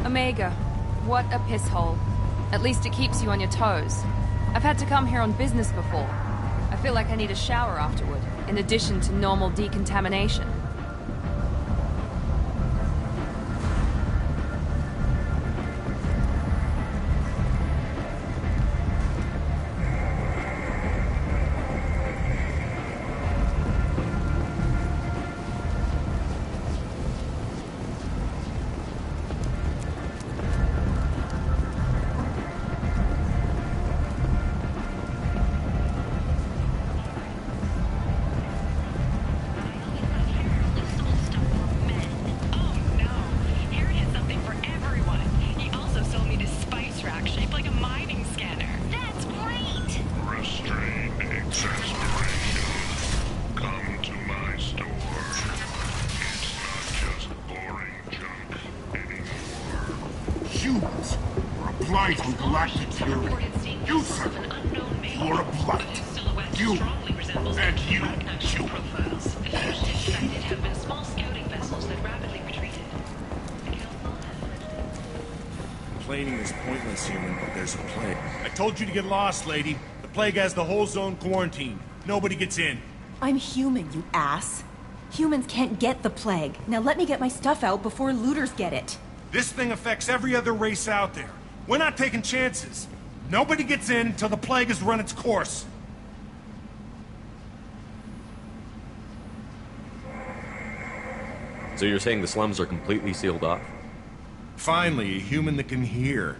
Omega, what a piss hole. At least it keeps you on your toes. I've had to come here on business before. I feel like I need a shower afterward, in addition to normal decontamination. Humans are a blight on galactic purity. You, sir, you are a blight. You, and you, humans. Have been small scouting vessels that rapidly retreated. Complaining is pointless, human, but there's a plague. I told you to get lost, lady. The plague has the whole zone quarantined. Nobody gets in. I'm human, you ass. Humans can't get the plague. Now let me get my stuff out before looters get it. This thing affects every other race out there. We're not taking chances. Nobody gets in until the plague has run its course. So you're saying the slums are completely sealed off? Finally, a human that can hear.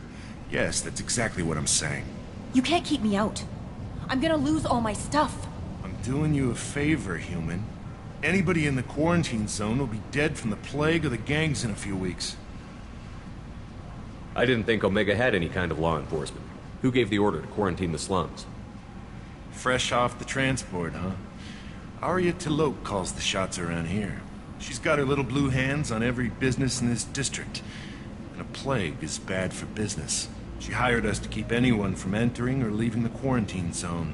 Yes, that's exactly what I'm saying. You can't keep me out. I'm gonna lose all my stuff. I'm doing you a favor, human. Anybody in the quarantine zone will be dead from the plague or the gangs in a few weeks. I didn't think Omega had any kind of law enforcement. Who gave the order to quarantine the slums? Fresh off the transport, huh? Arya T'Loak calls the shots around here. She's got her little blue hands on every business in this district. And a plague is bad for business. She hired us to keep anyone from entering or leaving the quarantine zone.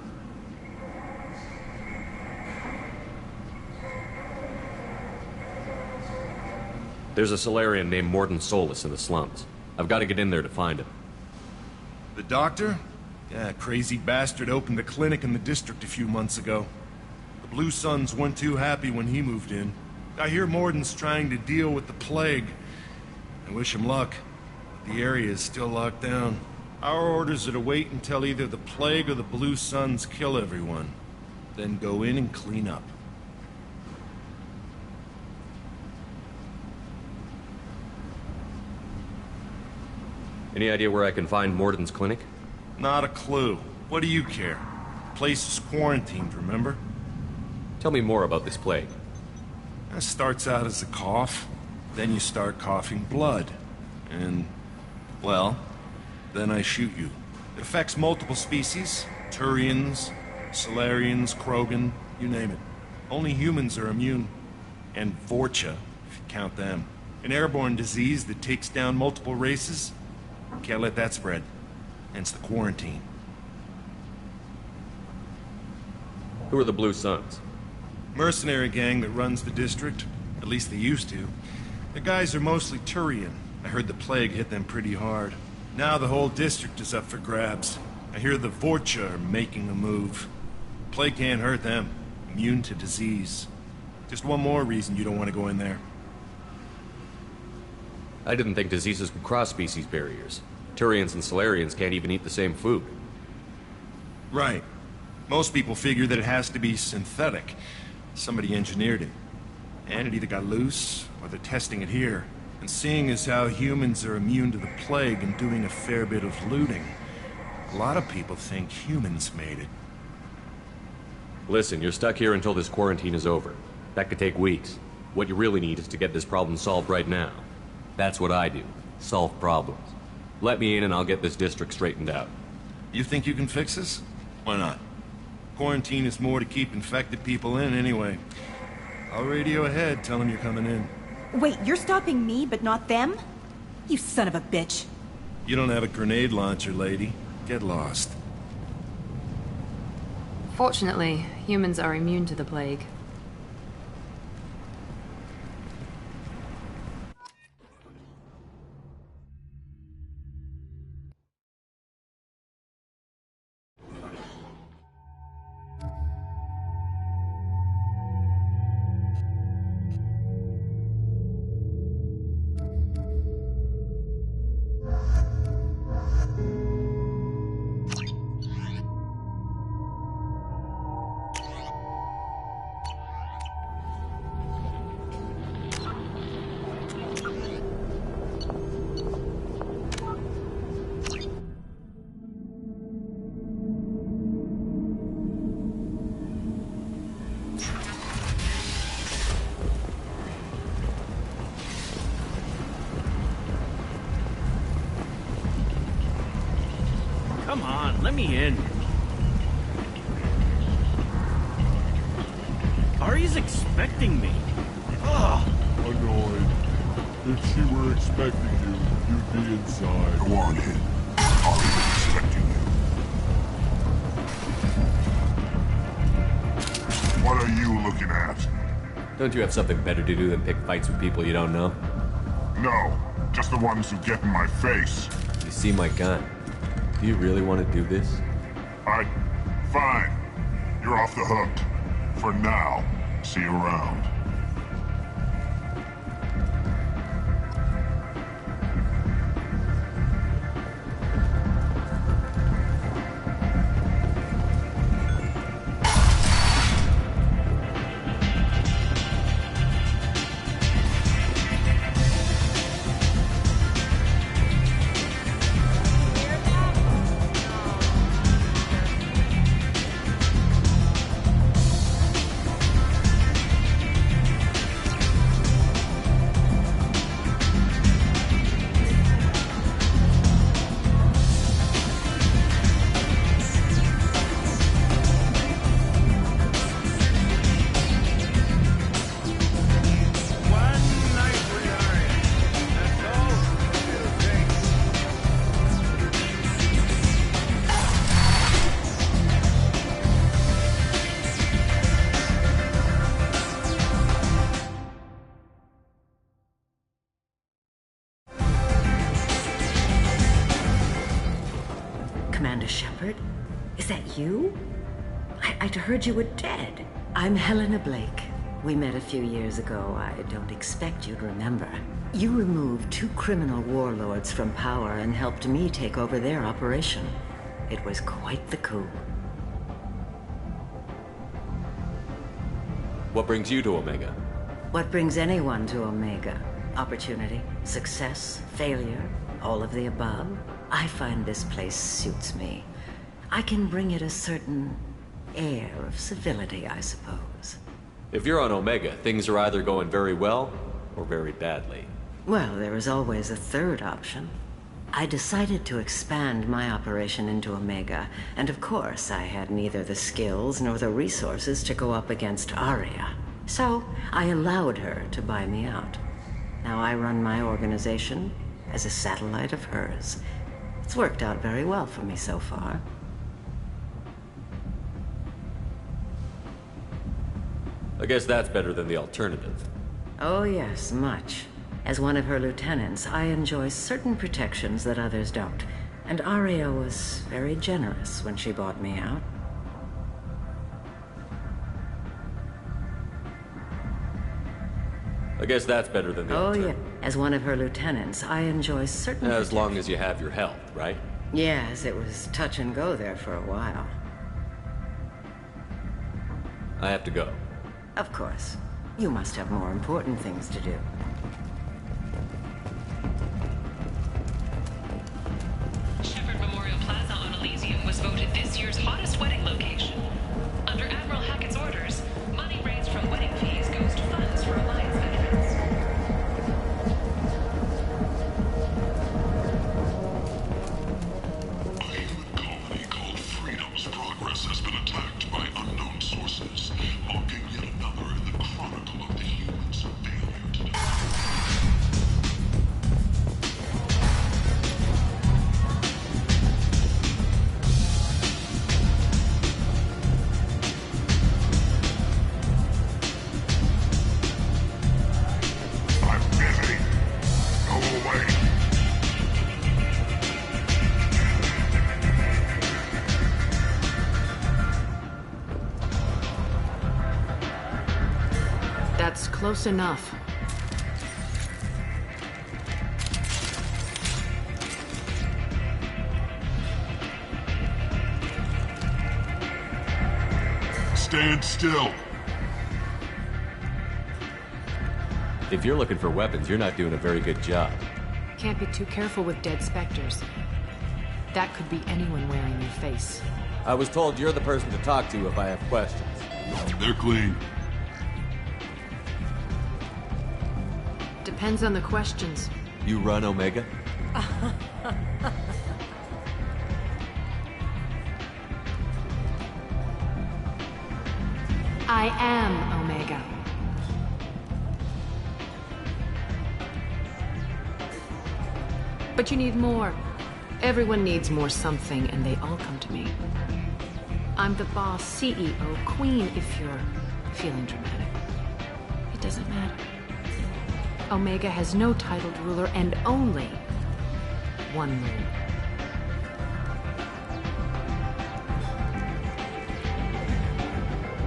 There's a Salarian named Mordin Solus in the slums. I've got to get in there to find him. The doctor? Yeah, crazy bastard opened a clinic in the district a few months ago. The Blue Suns weren't too happy when he moved in. I hear Mordin's trying to deal with the plague. I wish him luck. The area is still locked down. Our orders are to wait until either the plague or the Blue Suns kill everyone. Then go in and clean up. Any idea where I can find Mordin's clinic? Not a clue. What do you care? The place is quarantined, remember? Tell me more about this plague. It starts out as a cough, then you start coughing blood. And, well, then I shoot you. It affects multiple species. Turians, Salarians, Krogan, you name it. Only humans are immune. And Vorcha, if you count them. An airborne disease that takes down multiple races. Can't let that spread. Hence the quarantine. Who are the Blue Suns? Mercenary gang that runs the district. At least they used to. The guys are mostly Turian. I heard the plague hit them pretty hard. Now the whole district is up for grabs. I hear the Vorcha are making a move. Plague can't hurt them. Immune to disease. Just one more reason you don't want to go in there. I didn't think diseases could cross species barriers. Turians and Salarians can't even eat the same food. Right. Most people figure that it has to be synthetic. Somebody engineered it. And it either got loose, or they're testing it here. And seeing as how humans are immune to the plague and doing a fair bit of looting, a lot of people think humans made it. Listen, you're stuck here until this quarantine is over. That could take weeks. What you really need is to get this problem solved right now. That's what I do. Solve problems. Let me in and I'll get this district straightened out. You think you can fix this? Why not? Quarantine is more to keep infected people in anyway. I'll radio ahead, tell them you're coming in. Wait, you're stopping me, but not them? You son of a bitch. You don't have a grenade launcher, lady. Get lost. Fortunately, humans are immune to the plague. Come on, let me in. Ari's expecting me. Ugh. Annoyed. If she were expecting you, you'd be inside. Go on in. I'll be expecting you. What are you looking at? Don't you have something better to do than pick fights with people you don't know? No, just the ones who get in my face. You see my gun. Do you really want to do this? Fine. You're off the hook. For now. See you around. Commander Shepard? Is that you? I'd heard you were dead. I'm Helena Blake. We met a few years ago. I don't expect you'd remember. You removed 2 criminal warlords from power and helped me take over their operation. It was quite the coup. What brings you to Omega? What brings anyone to Omega? Opportunity, success, failure, all of the above. I find this place suits me. I can bring it a certain air of civility, I suppose. If you're on Omega, things are either going very well or very badly. Well, there is always a third option. I decided to expand my operation into Omega, and of course I had neither the skills nor the resources to go up against Aria. So I allowed her to buy me out. Now I run my organization as a satellite of hers. It's worked out very well for me so far. I guess that's better than the alternative. Oh yes, much. As one of her lieutenants, I enjoy certain protections that others don't. And Aria was very generous when she bought me out. I guess that's better than the Oh alternative. yeah. As one of her lieutenants, I enjoy certain As long protections. as you have your health, right? Yes, it was touch and go there for a while. I have to go. Of course. You must have more important things to do. Shepard Memorial Plaza on Elysium was voted this year's hottest wedding location. Under Admiral Hackett's orders, money raised from wedding fees goes to funds for Alliance veterans. A human colony called Freedom's progress has been attacked by unknown sources, marking yet another in the chronicle of the humans' failure to defend. I'm busy. Go away. That's close enough. Stand still. If you're looking for weapons, you're not doing a very good job. Can't be too careful with dead specters. That could be anyone wearing your face. I was told you're the person to talk to if I have questions. They're clean. Depends on the questions. You run Omega? I am Omega. But you need more. Everyone needs more something, and they all come to me. I'm the boss, CEO, queen, if you're feeling dramatic. It doesn't matter. Omega has no titled ruler and only one rule.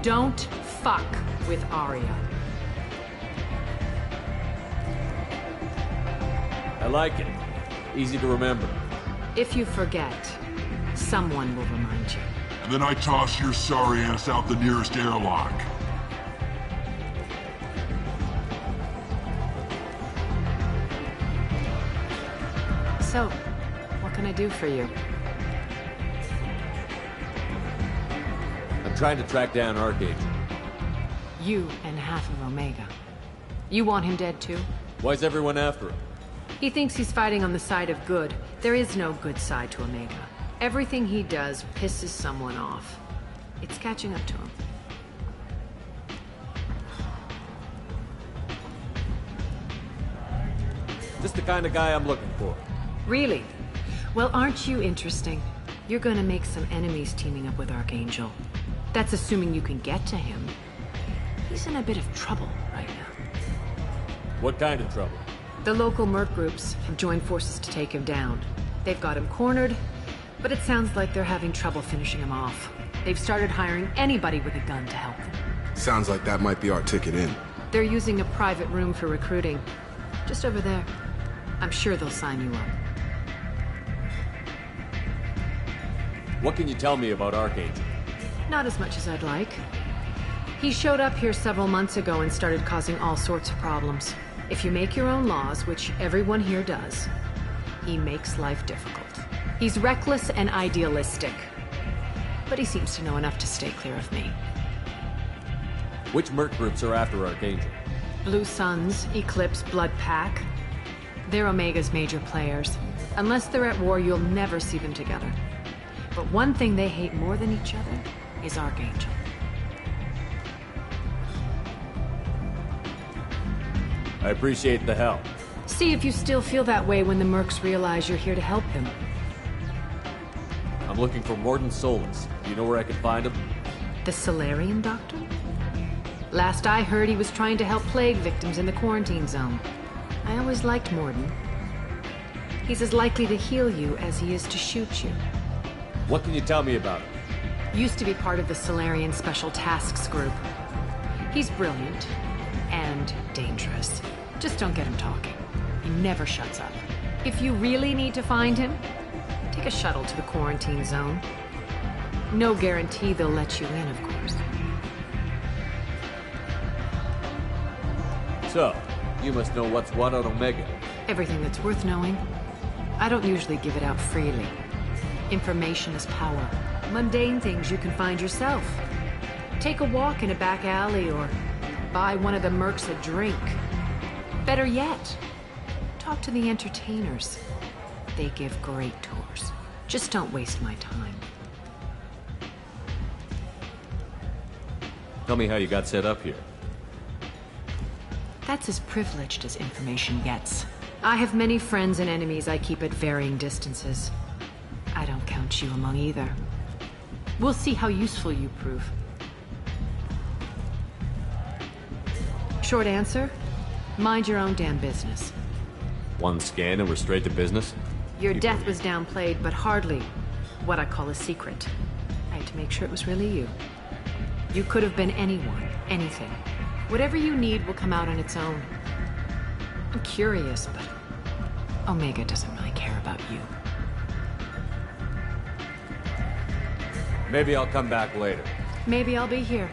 Don't fuck with Arya. I like it. Easy to remember. If you forget, someone will remind you. And then I toss your sorry ass out the nearest airlock. So, what can I do for you? I'm trying to track down Archangel. You and half of Omega. You want him dead too? Why's everyone after him? He thinks he's fighting on the side of good. There is no good side to Omega. Everything he does pisses someone off. It's catching up to him. Just the kind of guy I'm looking for. Really? Well, aren't you interesting? You're gonna make some enemies teaming up with Archangel. That's assuming you can get to him. He's in a bit of trouble right now. What kind of trouble? The local merc groups have joined forces to take him down. They've got him cornered, but it sounds like they're having trouble finishing him off. They've started hiring anybody with a gun to help them. Sounds like that might be our ticket in. They're using a private room for recruiting. Just over there. I'm sure they'll sign you up. What can you tell me about Archangel? Not as much as I'd like. He showed up here several months ago and started causing all sorts of problems. If you make your own laws, which everyone here does, he makes life difficult. He's reckless and idealistic. But he seems to know enough to stay clear of me. Which merc groups are after Archangel? Blue Suns, Eclipse, Blood Pack. They're Omega's major players. Unless they're at war, you'll never see them together. But one thing they hate more than each other is Archangel. I appreciate the help. See if you still feel that way when the mercs realize you're here to help them. I'm looking for Mordin Solus. Do you know where I can find him? The Solarian Doctor? Last I heard, he was trying to help plague victims in the quarantine zone. I always liked Mordin. He's as likely to heal you as he is to shoot you. What can you tell me about him? Used to be part of the Solarian Special Tasks Group. He's brilliant and dangerous. Just don't get him talking. He never shuts up. If you really need to find him, take a shuttle to the quarantine zone. No guarantee they'll let you in, of course. So, you must know what's what on Omega. Everything that's worth knowing. I don't usually give it out freely. Information is power. Mundane things you can find yourself. Take a walk in a back alley or buy one of the mercs a drink. Better yet, talk to the entertainers. They give great tours. Just don't waste my time. Tell me how you got set up here. That's as privileged as information gets. I have many friends and enemies I keep at varying distances. I don't count you among either. We'll see how useful you prove. Short answer, mind your own damn business. One scan and we're straight to business? Your death was downplayed, but hardly what I call a secret. I had to make sure it was really you. You could have been anyone, anything. Whatever you need will come out on its own. I'm curious, but Omega doesn't really care about you. Maybe I'll come back later. Maybe I'll be here.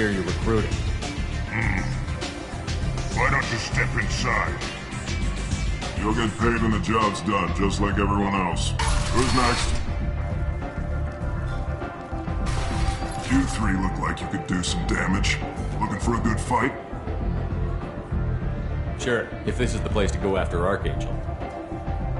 hear you're recruiting. Why don't you step inside? You'll get paid when the job's done, just like everyone else. Who's next? You three look like you could do some damage. Looking for a good fight? Sure, if this is the place to go after Archangel.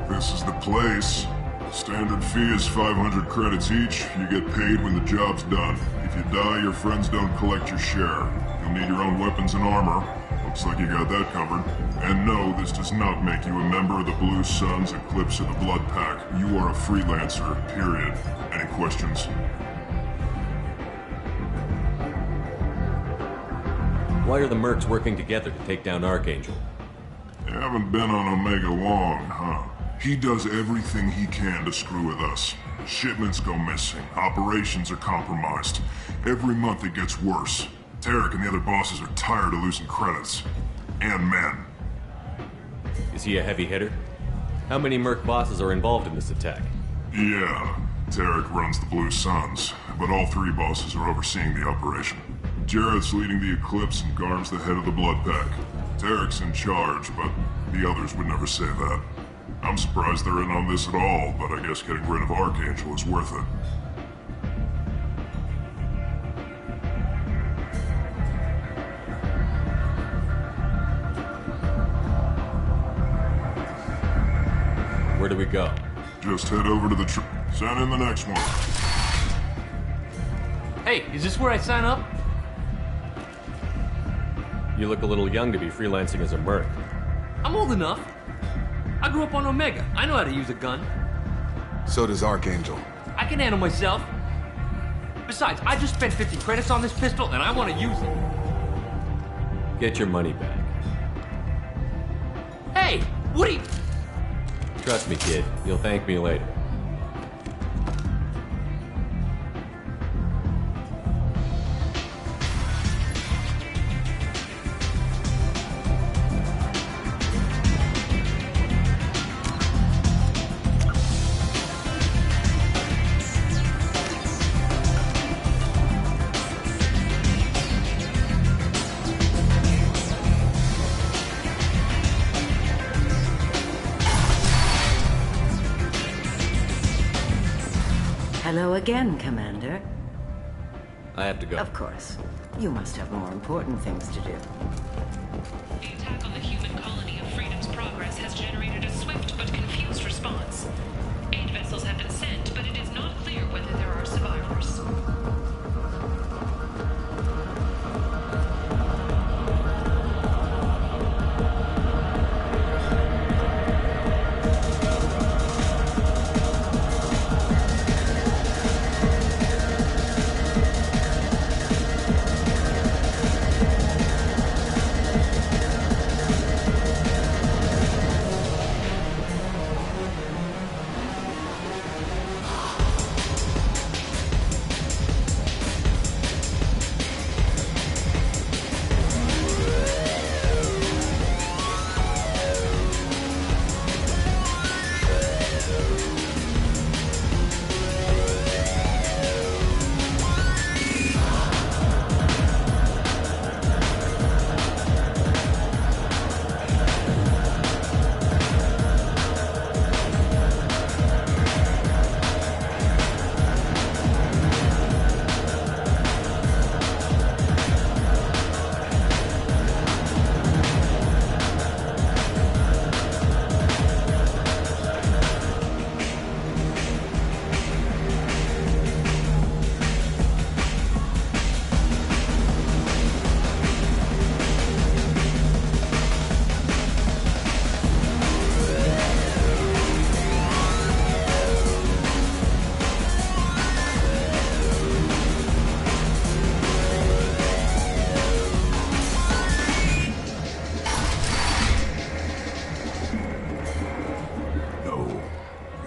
This is the place. Standard fee is 500 credits each. You get paid when the job's done. If you die, your friends don't collect your share. You'll need your own weapons and armor. Looks like you got that covered. And no, this does not make you a member of the Blue Suns, Eclipse, or the Blood Pack. You are a freelancer, period. Any questions? Why are the mercs working together to take down Archangel? You haven't been on Omega long, huh? He does everything he can to screw with us. Shipments go missing. Operations are compromised. Every month it gets worse. Tarek and the other bosses are tired of losing credits. And men. Is he a heavy hitter? How many merc bosses are involved in this attack? Yeah, Tarek runs the Blue Suns, but all three bosses are overseeing the operation. Jarrett's leading the Eclipse and Garm's the head of the Blood Pack. Tarek's in charge, but the others would never say that. I'm surprised they're in on this at all, but I guess getting rid of Archangel is worth it. Where do we go? Just head over to the send in the next one. Hey, is this where I sign up? You look a little young to be freelancing as a merc. I'm old enough. I grew up on Omega. I know how to use a gun. So does Archangel. I can handle myself. Besides, I just spent 50 credits on this pistol, and I want to use it. Get your money back. Hey, what are you... Trust me, kid. You'll thank me later. Hello again, Commander. I have to go. Of course. You must have more important things to do. The attack on the human colony of Freedom's Progress has generated a swift but confused response. 8 vessels have been sent, but it is not clear whether there are survivors.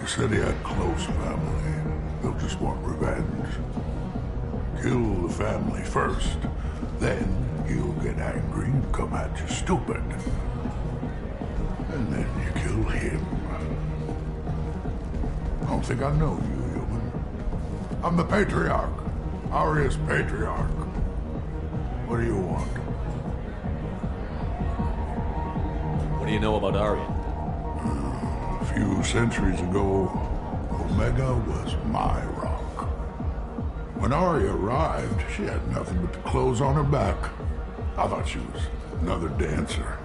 Said he had close family. They'll just want revenge. Kill the family first. Then he'll get angry and come at you stupid. And then you kill him. I don't think I know you, human. I'm the Patriarch. Arius Patriarch. What do you want? What do you know about Arya? A few centuries ago, Omega was my rock. When Arya arrived, she had nothing but the clothes on her back. I thought she was another dancer.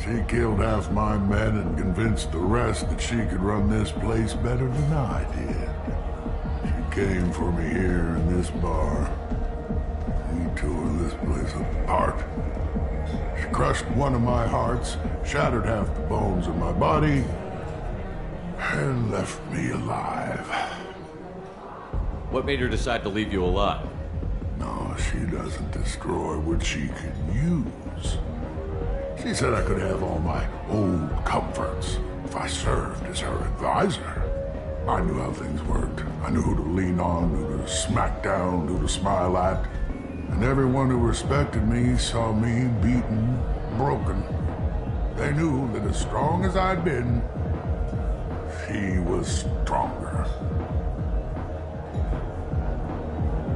She killed half my men and convinced the rest that she could run this place better than I did. She came for me here in this bar. He tore this place apart. She crushed one of my hearts, shattered half the bones in my body, and left me alive. What made her decide to leave you alive? No, she doesn't destroy what she can use. She said I could have all my old comforts if I served as her advisor. I knew how things worked. I knew who to lean on, who to smack down, who to smile at. And everyone who respected me saw me beaten, broken. They knew that as strong as I'd been, she was stronger.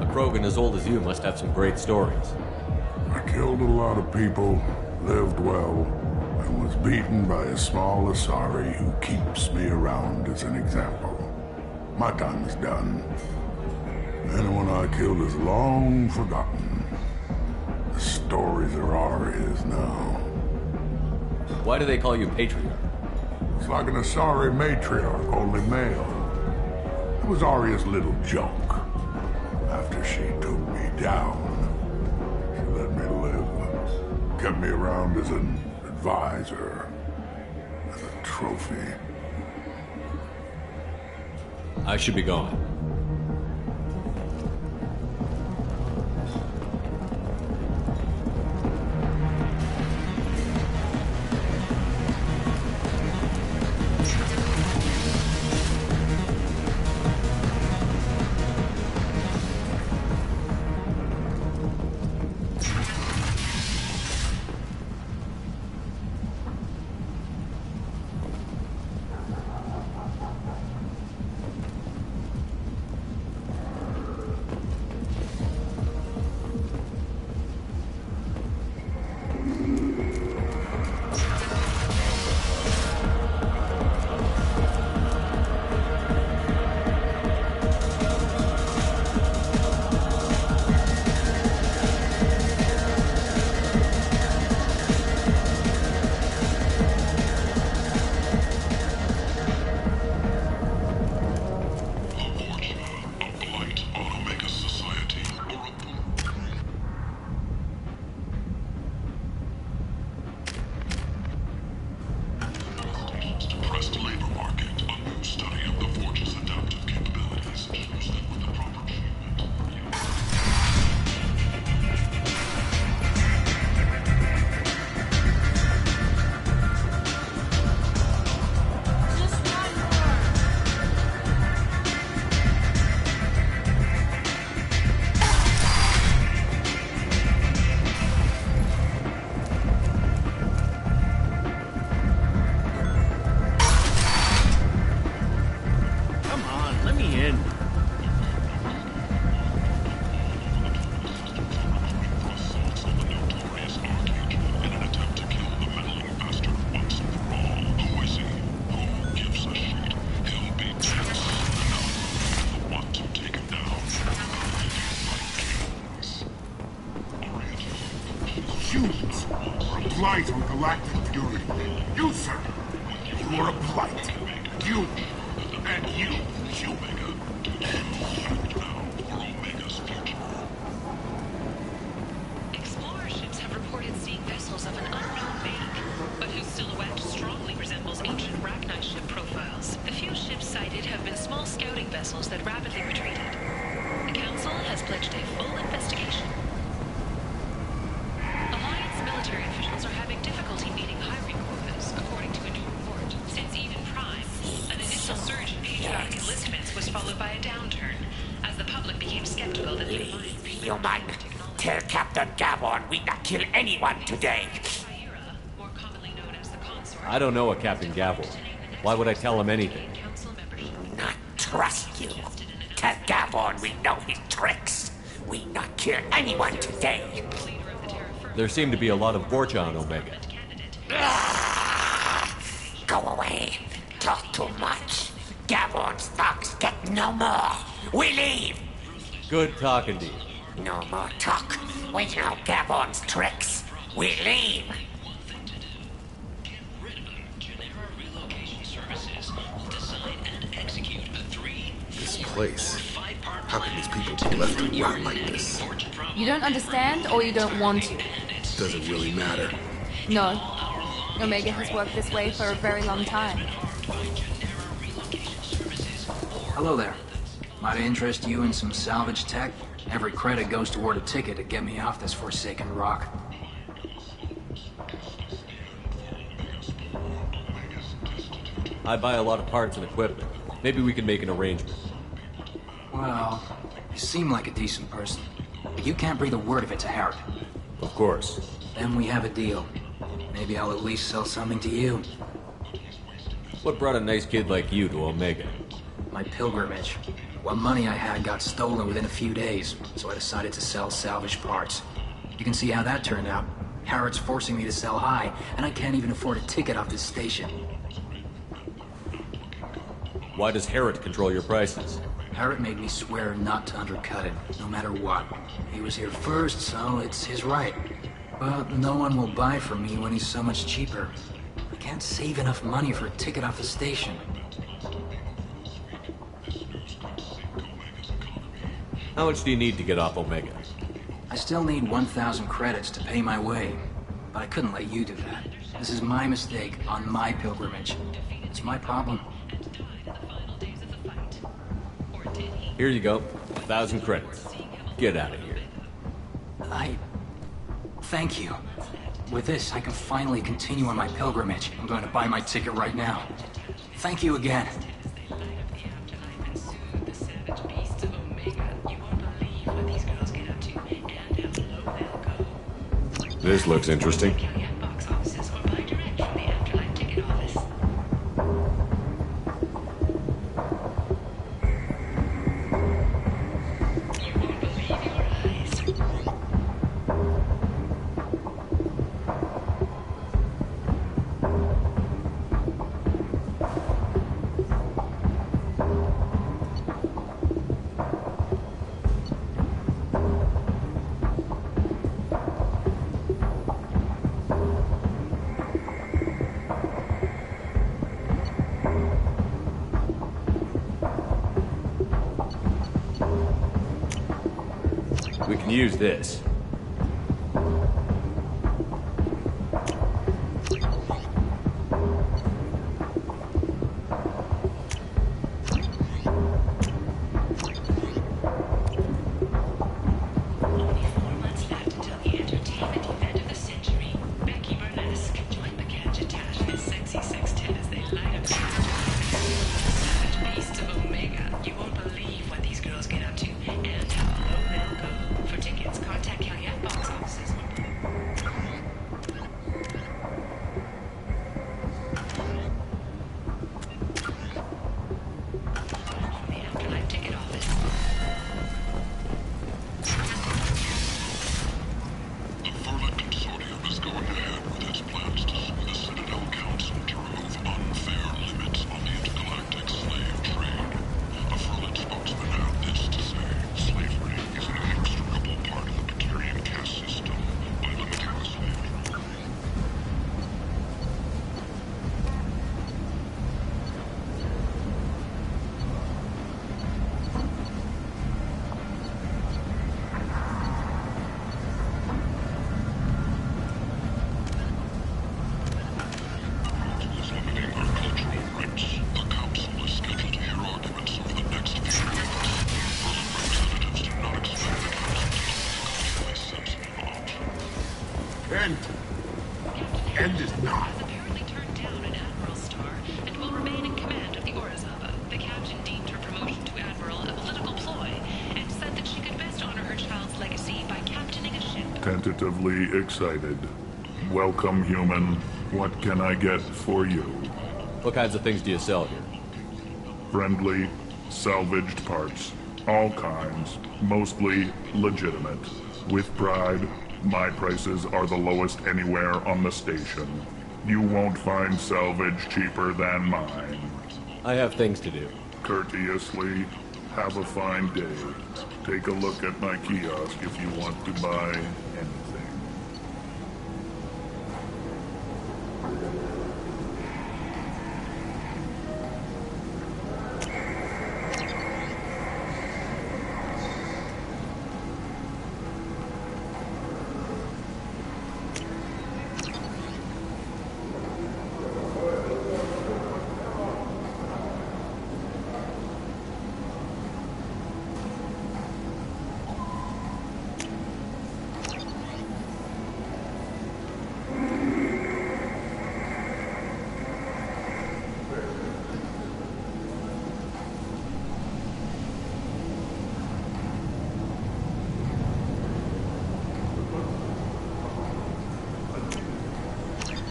A Krogan as old as you must have some great stories. I killed a lot of people, lived well, and was beaten by a small Asari who keeps me around as an example. My time is done. Anyone I killed is long forgotten. The stories are Arya's now. Why do they call you Patriarch? It's like an Asari matriarch, only male. It was Arya's little joke. After she took me down, she let me live. Kept me around as an advisor, as a trophy. I should be going. Blight on galactic fury. You, sir, you are a blight. You, and you. Explorer ships have reported seeing vessels of an unknown make, but whose silhouette strongly resembles ancient Rachni ship profiles. The few ships sighted have been small scouting vessels that rapidly retreated. The Council has pledged a full investigation. Alliance military officials are having difficulty meeting hiring quotas, according to a new report. Since Eden Prime, an initial surge in patriotic enlistments was followed by a downturn, as the public became skeptical that the Alliance... Human, tell Captain Gavon we not kill anyone today. I don't know a Captain Gavon. Why would I tell him anything? Not trust you. Tell Gavon we know his tricks. We not kill anyone today. There seem to be a lot of Vorcha on Omega. Go away. Talk too much. Gabon's thugs get no more. We leave. Good talking to you. No more talk. We know Gabon's tricks. We leave. This place. How can these people be left to rot like this? You don't understand, or you don't want to? Doesn't really matter. No. Omega has worked this way for a very long time. Hello there. Might I interest you in some salvage tech? Every credit goes toward a ticket to get me off this forsaken rock. I buy a lot of parts and equipment. Maybe we can make an arrangement. Well, you seem like a decent person, but you can't breathe a word of it to Harrod. Of course. Then we have a deal. Maybe I'll at least sell something to you. What brought a nice kid like you to Omega? My pilgrimage. What money I had got stolen within a few days, so I decided to sell salvaged parts. You can see how that turned out. Harrod's forcing me to sell high, and I can't even afford a ticket off this station. Why does Harrod control your prices? Harrod made me swear not to undercut it, no matter what. He was here first, so it's his right. But no one will buy from me when he's so much cheaper. I can't save enough money for a ticket off the station. How much do you need to get off Omega? I still need 1,000 credits to pay my way, but I couldn't let you do that. This is my mistake on my pilgrimage. It's my problem. Here you go. 1,000 credits. Get out of here. Thank you. With this, I can finally continue on my pilgrimage. I'm going to buy my ticket right now. Thank you again. This looks interesting. We can use this. End is not. Apparently turned down an admiral star and will remain in command of the Orizaba. The captain deemed her promotion to admiral a political ploy and said that she could best honor her child's legacy by captaining a ship. Tentatively excited. Welcome, human. What can I get for you? What kinds of things do you sell here? Friendly, salvaged parts. all kinds, mostly legitimate. With Pride, my prices are the lowest anywhere on the station. You won't find salvage cheaper than mine. I have things to do. Courteously, have a fine day. Take a look at my kiosk if you want to buy anything.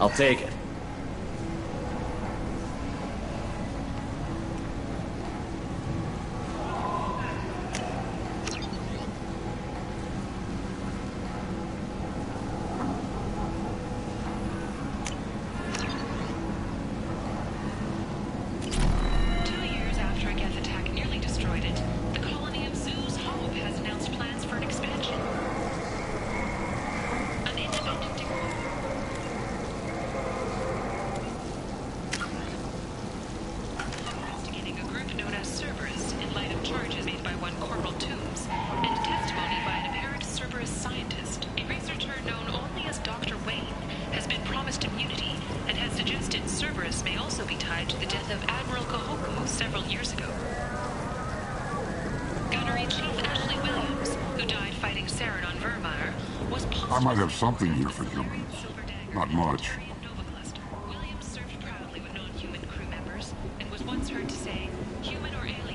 I'll take it. I might have something here for humans. Not much.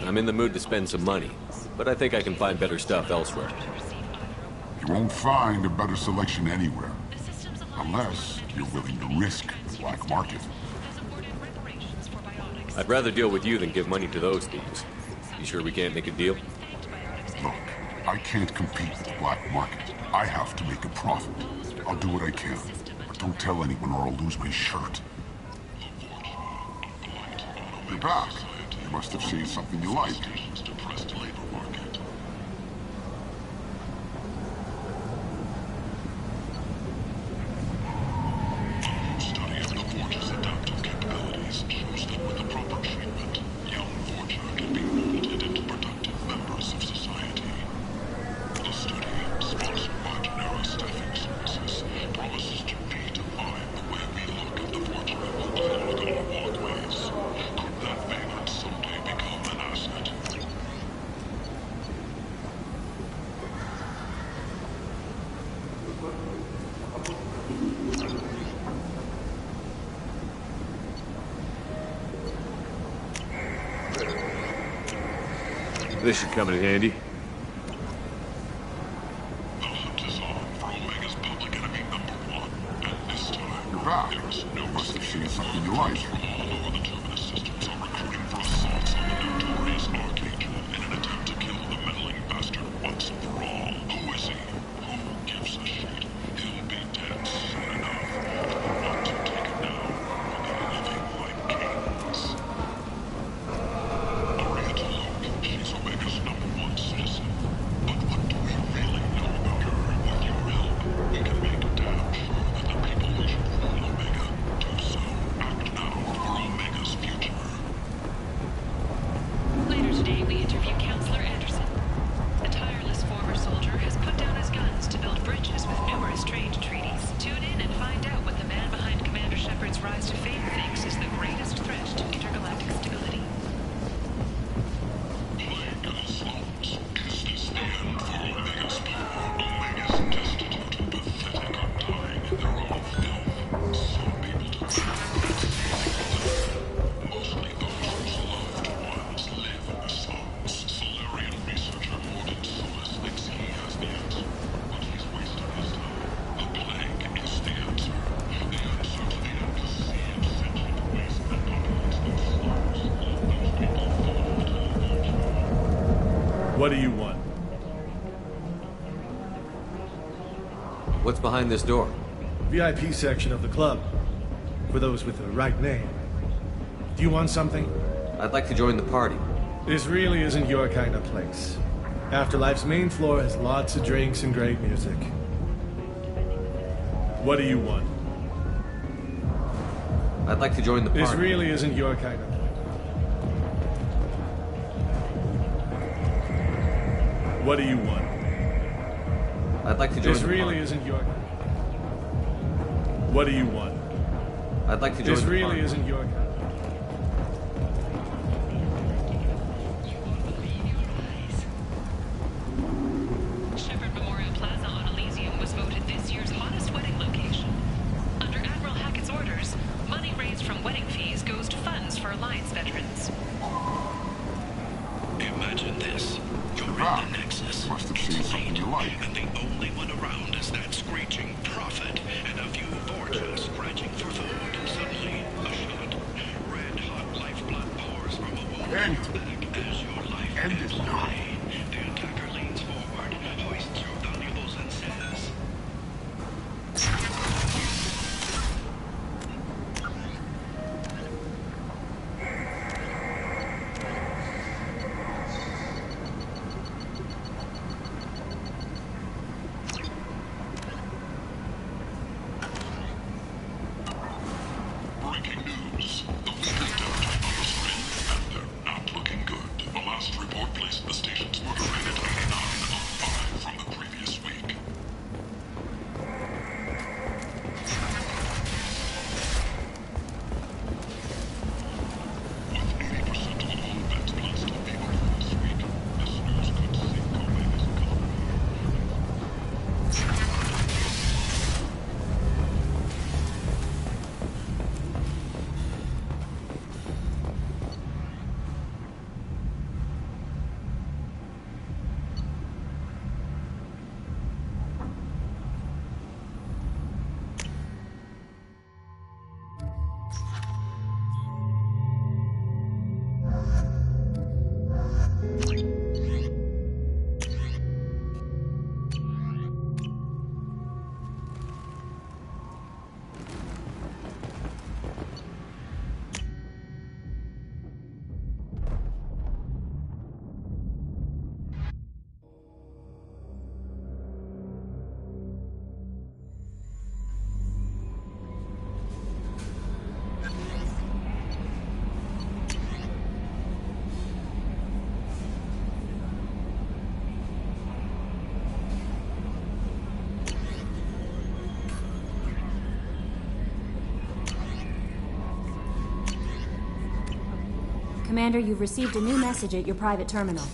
I'm in the mood to spend some money, but I think I can find better stuff elsewhere. You won't find a better selection anywhere. Unless you're willing to risk the black market. I'd rather deal with you than give money to those thieves. You sure we can't make a deal? Look, I can't compete with the black market. I have to make a profit. I'll do what I can. But don't tell anyone or I'll lose my shirt. You're back. You must have seen something you liked. This should come in handy. You're back. You must have seen something you liked. What do you want? What's behind this door? VIP section of the club. For those with the right name. Do you want something? I'd like to join the party. This really isn't your kind of place. Afterlife's main floor has lots of drinks and great music. What do you want? I'd like to join the party. This really isn't your kind of place. What do you want? I'd like to join the party. This really isn't your... What do you want? I'd like to join the party. This really isn't your... Shepherd Memorial Plaza on Elysium was voted this year's hottest wedding location. Under Admiral Hackett's orders, money raised from wedding fees goes to funds for Alliance veterans. Imagine this. You're in the Nexus. Must have seen something you like. And the only one around is that screeching prophet and a few Vortas scratching for food. Suddenly, a shot. Red-hot lifeblood pours from a wound in your back as your life ebbs away. The attacker leans forward, hoists your valuables, and says... Breaking news. The Weaver Delta numbers are in, and they're not looking good. The last report placed the station's murder rate at 9 of 5 from the previous week. With 80% of all bets placed on people this week, this news could sink Omega's economy. Commander, you've received a new message at your private terminal.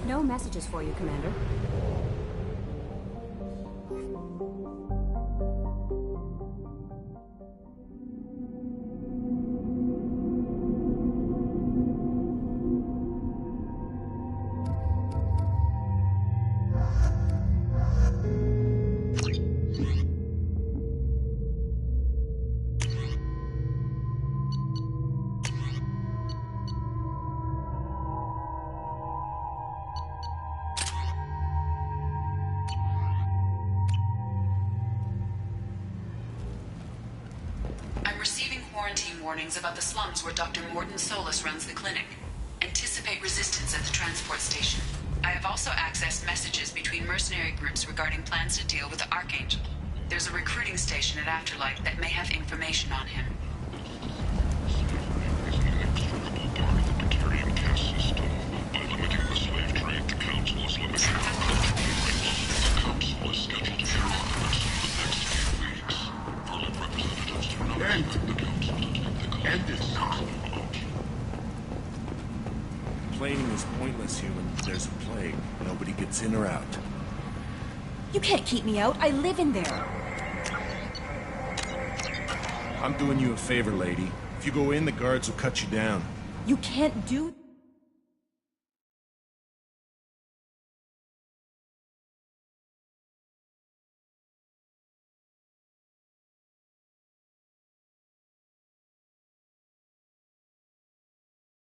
No messages for you, Commander. quarantine warnings about the slums where Dr. Morton Solus runs the clinic. Anticipate resistance at the transport station. I have also accessed messages between mercenary groups regarding plans to deal with the Archangel. There's a recruiting station at Afterlife that may have information on him. End it now. Complaining is pointless, human. There's a plague. Nobody gets in or out. You can't keep me out. I live in there. I'm doing you a favor, lady. If you go in, the guards will cut you down. You can't do...